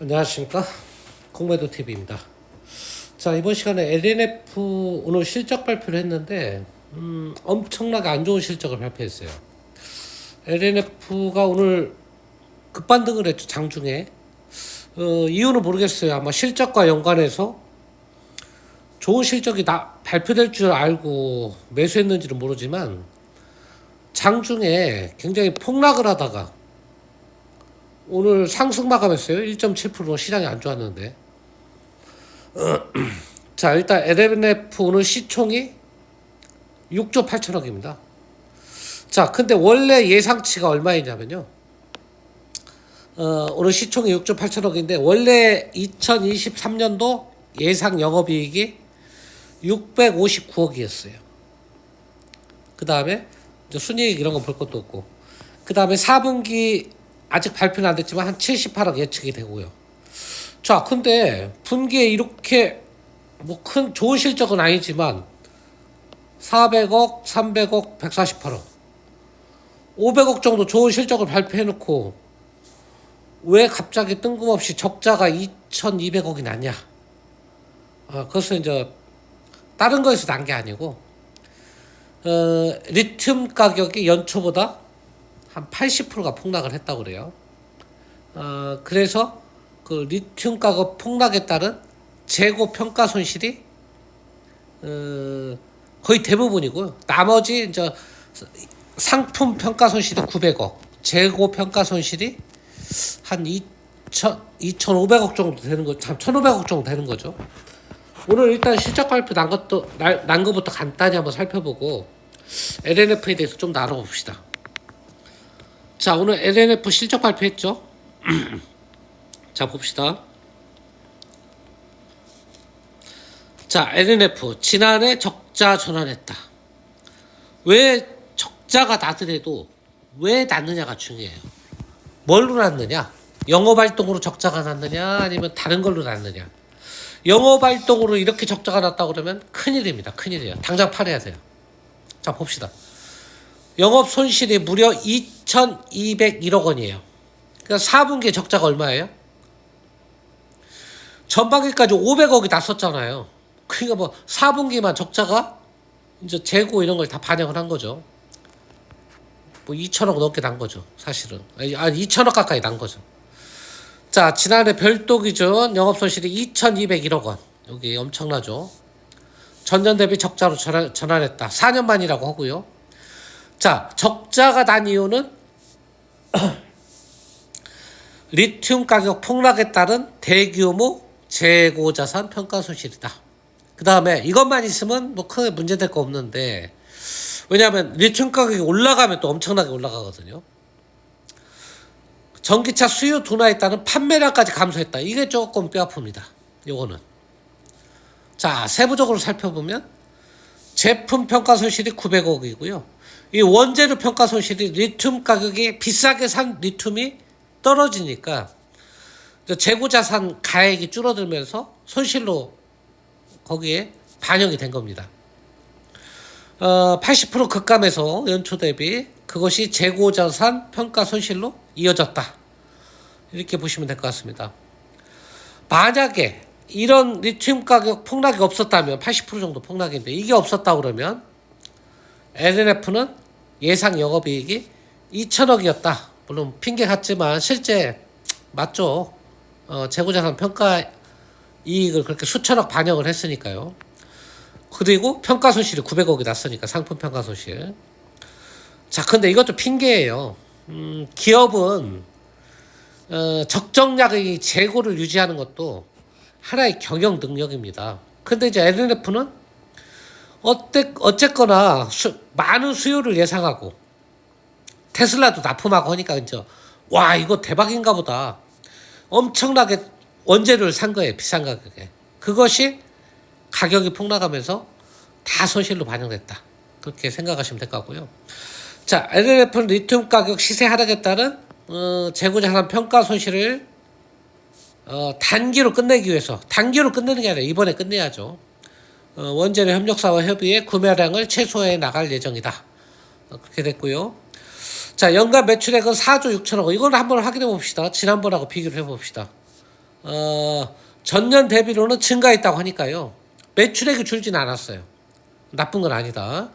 안녕하십니까, 공매도TV입니다. 자, 이번 시간에 LNF 오늘 실적 발표를 했는데 엄청나게 안 좋은 실적을 발표했어요. LNF가 오늘 급반등을 했죠, 장중에. 이유는 모르겠어요. 아마 실적과 연관해서 좋은 실적이 발표될 줄 알고 매수했는지는 모르지만 장중에 굉장히 폭락을 하다가 오늘 상승 마감했어요. 1.7%. 시장이 안 좋았는데. 자, 일단 LNF 오늘 시총이 6조 8천억입니다. 자, 근데 원래 예상치가 얼마이냐면요. 오늘 시총이 6조 8천억인데 원래 2023년도 예상 영업이익이 659억이었어요. 그 다음에 순이익 이런 거 볼 것도 없고, 그 다음에 4분기 아직 발표는 안 됐지만 한 78억 예측이 되고요. 자, 근데 분기에 이렇게 뭐 큰 좋은 실적은 아니지만 400억, 300억, 148억, 500억 정도 좋은 실적을 발표해놓고 왜 갑자기 뜬금없이 적자가 2,200억이 났냐? 그것은 이제 다른 거에서 난 게 아니고 리튬 가격이 연초보다 한 80%가 폭락을 했다고 그래요. 그래서 그 리튬 가격 폭락에 따른 재고 평가 손실이 거의 대부분이고요. 나머지 이제 상품 평가 손실이 900억, 재고 평가 손실이 한 2,500억 정도 되는 거, 참 1,500억 정도 되는 거죠. 오늘 일단 실적 발표 난 거부터 간단히 한번 살펴보고 LNF에 대해서 좀 더 알아봅시다. 자, 오늘 LNF 실적 발표했죠. 자, 봅시다. 자, LNF 지난해 적자 전환했다. 왜 적자가 나더라도 왜 났느냐가 중요해요. 뭘로 났느냐? 영업활동으로 적자가 났느냐, 아니면 다른 걸로 났느냐. 영업활동으로 이렇게 적자가 났다고 그러면 큰일입니다. 큰일이에요. 당장 팔아야 돼요. 자, 봅시다. 영업 손실이 무려 2,201억 원이에요. 그러니까 4분기에 적자가 얼마예요? 전반기까지 500억이 났었잖아요. 그러니까 뭐 4분기만 적자가 이제 재고 이런 걸 다 반영을 한 거죠. 뭐 2천억 넘게 난 거죠, 사실은. 아니 2천억 가까이 난 거죠. 자, 지난해 별도 기준 영업 손실이 2,201억 원. 여기 엄청나죠. 전년 대비 적자로 전환했다. 4년 만이라고 하고요. 자, 적자가 난 이유는 리튬 가격 폭락에 따른 대규모 재고 자산 평가 손실이다. 그 다음에 이것만 있으면 뭐 크게 문제될 거 없는데, 왜냐하면 리튬 가격이 올라가면 또 엄청나게 올라가거든요. 전기차 수요 둔화에 따른 판매량까지 감소했다. 이게 조금 뼈 아픕니다. 요거는. 자, 세부적으로 살펴보면 제품 평가 손실이 900억이고요. 이 원재료 평가 손실이 리튬 가격이 비싸게 산 리튬이 떨어지니까 재고자산 가액이 줄어들면서 손실로 거기에 반영이 된 겁니다. 80% 급감해서 연초 대비 그것이 재고자산 평가 손실로 이어졌다. 이렇게 보시면 될 것 같습니다. 만약에 이런 리튬 가격 폭락이 없었다면 80% 정도 폭락인데 이게 없었다 그러면 LNF는 예상 영업이익이 2천억이었다. 물론 핑계 같지만 실제 맞죠. 재고자산 평가 이익을 그렇게 수천억 반영을 했으니까요. 그리고 평가 손실이 900억이 났으니까, 상품 평가 손실. 자, 근데 이것도 핑계예요. 기업은 적정량의 재고를 유지하는 것도 하나의 경영 능력입니다. 근데 이제 LNF는 어쨌거나 많은 수요를 예상하고 테슬라도 납품하고 하니까 이제 와, 이거 대박인가 보다. 엄청나게 원재료를 산 거예요, 비싼 가격에. 그것이 가격이 폭락하면서 다 손실로 반영됐다. 그렇게 생각하시면 될 것 같고요. 자, LNF는 리튬 가격 시세 하락에 따른 재고자산 평가 손실을 단기로 끝내기 위해서, 단기로 끝내는 게 아니라 이번에 끝내야죠. 원재료 협력사와 협의해 구매량을 최소화해 나갈 예정이다. 그렇게 됐고요. 자, 연간 매출액은 4조 6천억 원. 이걸 한번 확인해 봅시다. 지난번하고 비교를 해 봅시다. 전년 대비로는 증가했다고 하니까요. 매출액이 줄진 않았어요. 나쁜 건 아니다.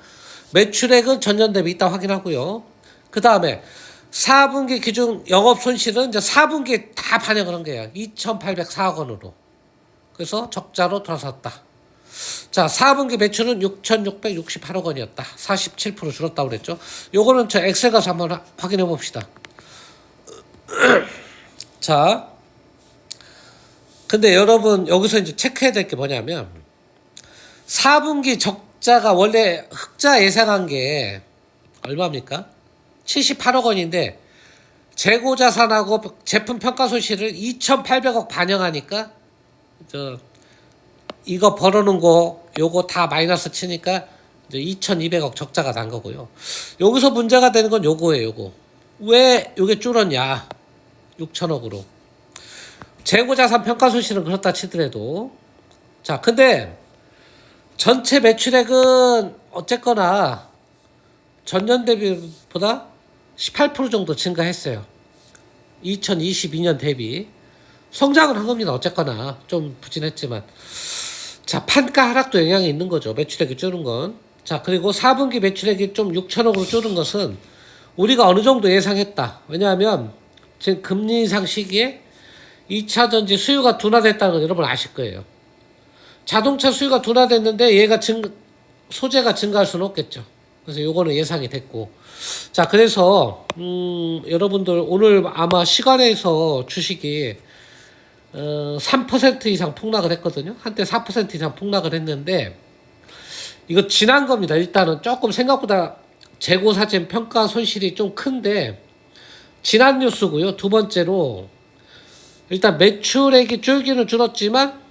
매출액은 전년 대비 있다고 확인하고요. 그 다음에 4분기 기준 영업 손실은 이제 4분기에 다 반영을 한 거예요. 2,804억 원으로. 그래서 적자로 돌아섰다. 자, 4분기 매출은 6,668억 원이었다. 47% 줄었다고 그랬죠. 요거는 저 엑셀 가서 한번 확인해 봅시다. 자, 근데 여러분 여기서 이제 체크해야 될 게 뭐냐면 4분기 적자가 원래 흑자 예상한 게 얼마입니까? 78억 원인데 재고 자산하고 제품 평가 손실을 2,800억 반영하니까 이거 벌어놓은 거 요거 다 마이너스 치니까 이제 2,200억 적자가 난 거고요. 여기서 문제가 되는 건 요거예요. 요거 왜 요게 줄었냐? 6천억으로 재고 자산 평가 손실은 그렇다 치더라도 자, 근데 전체 매출액은 어쨌거나 전년 대비보다 18% 정도 증가했어요. 2022년 대비 성장을 한 겁니다. 어쨌거나 좀 부진했지만 자, 판가 하락도 영향이 있는 거죠. 매출액이 줄은 건. 자, 그리고 4분기 매출액이 좀 6천억으로 줄은 것은 우리가 어느 정도 예상했다. 왜냐하면 지금 금리 인상 시기에 2차전지 수요가 둔화됐다는 건 여러분 아실 거예요. 자동차 수요가 둔화됐는데 얘가 소재가 증가할 수는 없겠죠. 그래서 요거는 예상이 됐고. 자, 그래서 여러분들 오늘 아마 시간에서 주식이 3% 이상 폭락을 했거든요. 한때 4% 이상 폭락을 했는데 이거 지난 겁니다. 일단은 조금 생각보다 재고사진 평가 손실이 좀 큰데 지난 뉴스고요. 두 번째로 일단 매출액이 줄기는 줄었지만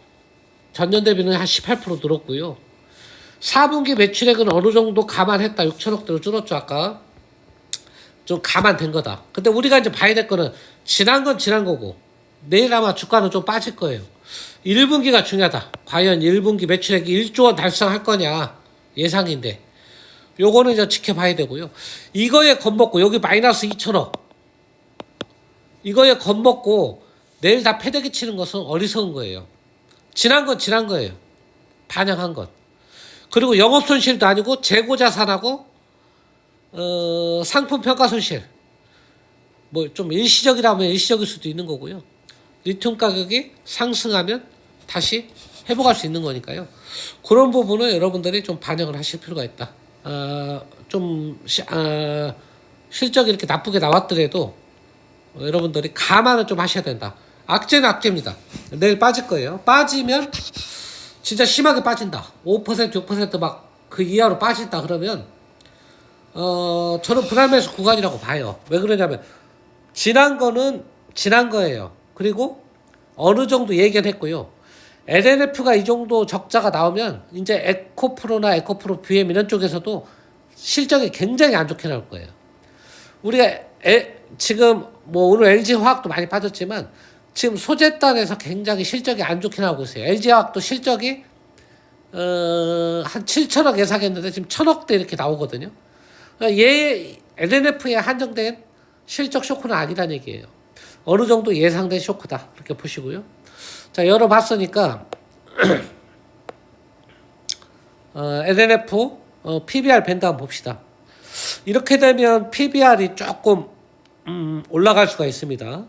전년 대비는 한 18% 늘었고요. 4분기 매출액은 어느 정도 감안했다. 6천억대로 줄었죠. 아까 좀 감안된 거다. 근데 우리가 이제 봐야 될 거는 지난 건 지난 거고 내일 아마 주가는 좀 빠질 거예요. 1분기가 중요하다. 과연 1분기 매출액이 1조 원 달성할 거냐 예상인데 요거는 이제 지켜봐야 되고요. 이거에 겁먹고 여기 마이너스 2천억 이거에 겁먹고 내일 다 패대기 치는 것은 어리석은 거예요. 지난 건 지난 거예요. 반영한 것. 그리고 영업 손실도 아니고 재고 자산하고 상품 평가 손실. 뭐 좀 일시적이라면 일시적일 수도 있는 거고요. 리튬 가격이 상승하면 다시 회복할 수 있는 거니까요. 그런 부분은 여러분들이 좀 반영을 하실 필요가 있다. 실적이 이렇게 나쁘게 나왔더라도 여러분들이 감안을 좀 하셔야 된다. 악재는 악재입니다. 내일 빠질 거예요. 빠지면 진짜 심하게 빠진다. 5% 6% 막 그 이하로 빠진다 그러면 저는 불안해서 구간이라고 봐요. 왜 그러냐면 지난 거는 지난 거예요. 그리고 어느 정도 얘기를 했고요. LNF가 이 정도 적자가 나오면 이제 에코프로나 에코프로 BM 이런 쪽에서도 실적이 굉장히 안 좋게 나올 거예요. 우리가 지금 뭐 오늘 LG화학도 많이 빠졌지만 지금 소재단에서 굉장히 실적이 안 좋게 나오고 있어요. LG화학도 실적이 한 7천억 예상했는데 지금 1,000억대 이렇게 나오거든요. 그러니까 LNF에 한정된 실적 쇼크는 아니란 얘기예요. 어느 정도 예상된 쇼크다. 그렇게 보시고요. 자, 열어봤으니까 LNF PBR 밴드 한번 봅시다. 이렇게 되면 PBR이 조금 올라갈 수가 있습니다.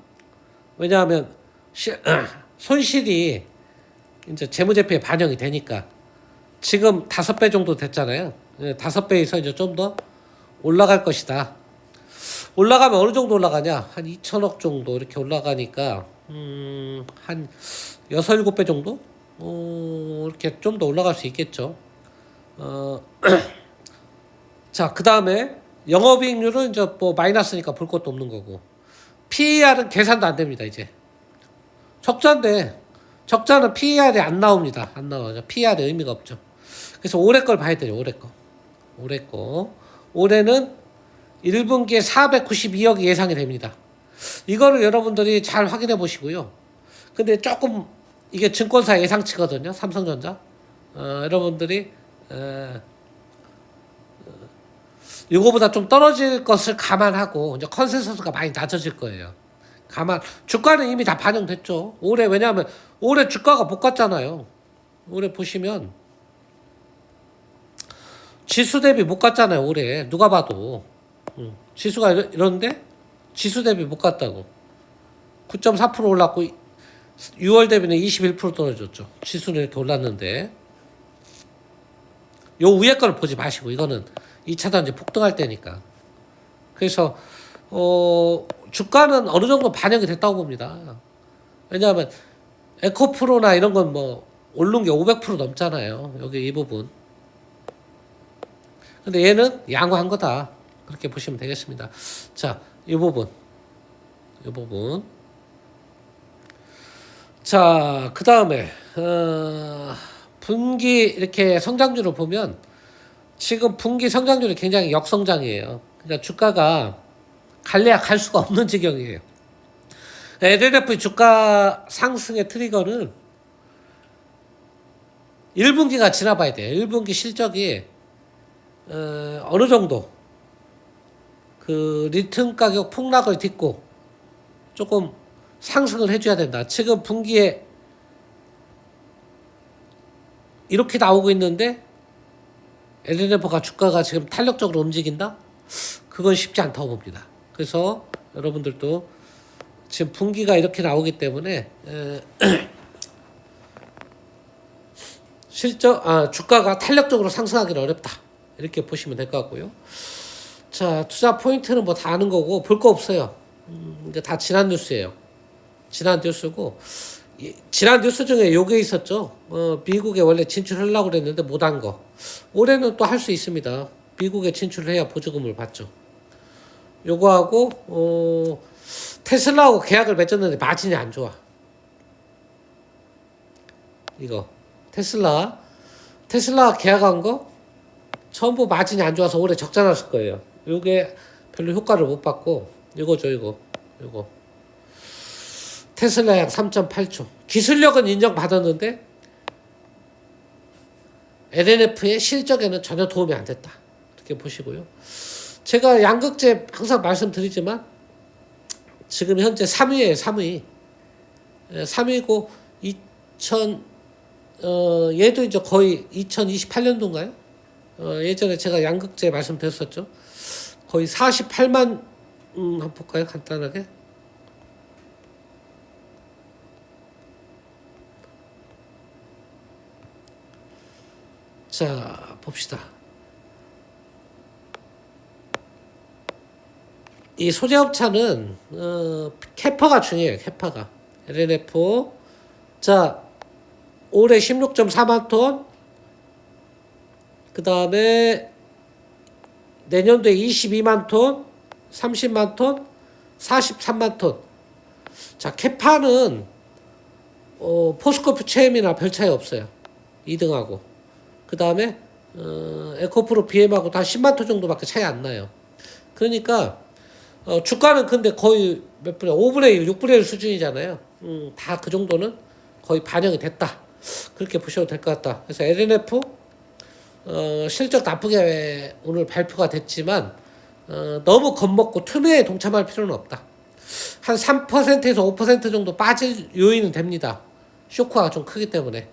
왜냐하면 손실이 이제 재무제표에 반영이 되니까 지금 5배 정도 됐잖아요. 5배에서 이제 좀 더 올라갈 것이다. 올라가면 어느 정도 올라가냐? 한 2천억 정도 이렇게 올라가니까 한 6, 7배 정도? 이렇게 좀 더 올라갈 수 있겠죠. 자, 그 다음에 영업이익률은 이제 뭐 마이너스니까 볼 것도 없는 거고 PER은 계산도 안 됩니다. 이제 적자인데 적자는 PER이 안 나옵니다. 안 나와요. PER이 의미가 없죠. 그래서 올해 걸 봐야 돼요. 올해 거. 올해는 1분기에 492억이 예상이 됩니다. 이거를 여러분들이 잘 확인해 보시고요. 근데 조금 이게 증권사 예상치거든요. 삼성전자. 여러분들이 이거보다 좀 떨어질 것을 감안하고 이제 컨센서스가 많이 낮아질 거예요. 주가는 이미 다 반영됐죠. 올해 왜냐하면 올해 주가가 못 갔잖아요. 올해 보시면 지수 대비 못 갔잖아요. 올해 누가 봐도 지수가 이런데 지수 대비 못 갔다고. 9.4% 올랐고 6월 대비는 21% 떨어졌죠. 지수는 이렇게 올랐는데 요 위에 거를 보지 마시고 이거는 2차전 이제 폭등할 때니까. 그래서 주가는 어느 정도 반영이 됐다고 봅니다. 왜냐하면 에코프로나 이런 건 뭐 오른 게 500% 넘잖아요. 여기 이 부분. 근데 얘는 양호한 거다. 그렇게 보시면 되겠습니다. 자, 이 부분. 이 부분. 자, 그 다음에 분기 이렇게 성장률을 보면 지금 분기 성장률이 굉장히 역성장이에요. 그러니까 주가가 갈래야 갈 수가 없는 지경이에요. LLF 주가 상승의 트리거는 1분기가 지나봐야 돼요. 1분기 실적이 어느 정도 그 리튬 가격 폭락을 딛고 조금 상승을 해줘야 된다. 지금 분기에 이렇게 나오고 있는데 LLF가 주가가 지금 탄력적으로 움직인다? 그건 쉽지 않다고 봅니다. 그래서 여러분들도 지금 분기가 이렇게 나오기 때문에 주가가 탄력적으로 상승하기는 어렵다. 이렇게 보시면 될 것 같고요. 자, 투자 포인트는 뭐 다 아는 거고 볼 거 없어요. 이게 다 지난 뉴스예요. 지난 뉴스고 지난 뉴스 중에 요게 있었죠. 미국에 원래 진출하려고 그랬는데 못한 거. 올해는 또 할 수 있습니다. 미국에 진출을 해야 보조금을 받죠. 요거하고 테슬라하고 계약을 맺었는데 마진이 안 좋아. 이거 테슬라 계약한 거 전부 마진이 안 좋아서 올해 적자 났을 거예요. 요게 별로 효과를 못 받고 이거죠. 이거 테슬라 약 3.8초. 기술력은 인정받았는데 LNF의 실적에는 전혀 도움이 안 됐다. 이렇게 보시고요. 제가 양극재 항상 말씀드리지만 지금 현재 3위예요. 3위. 3위고 얘도 이제 거의 2028년도인가요? 예전에 제가 양극재 말씀드렸었죠. 거의 48만 한번 볼까요? 간단하게. 자, 봅시다. 이 소재업차는 캐파가 중요해요. 캐파가 LNF. 자, 올해 16.4만 톤. 그 다음에 내년도에 22만 톤, 30만 톤, 43만 톤. 자, 캐파는 포스코프 체엠이나 별 차이 없어요. 2등하고. 그 다음에 에코프로 BM하고 다 10만 톤 정도밖에 차이 안 나요. 그러니까 주가는 근데 거의 몇 분의 5분의 1, 6분의 1 수준이잖아요. 다 그 정도는 거의 반영이 됐다. 그렇게 보셔도 될 것 같다. 그래서 LNF 실적 나쁘게 오늘 발표가 됐지만 너무 겁먹고 투매에 동참할 필요는 없다. 한 3%에서 5% 정도 빠질 요인은 됩니다. 쇼크가 좀 크기 때문에.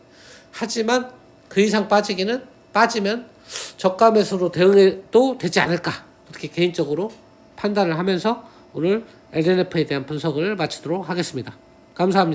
하지만 그 이상 빠지면 저가 매수로 대응해도 되지 않을까. 그렇게 개인적으로 판단을 하면서 오늘 LNF에 대한 분석을 마치도록 하겠습니다. 감사합니다.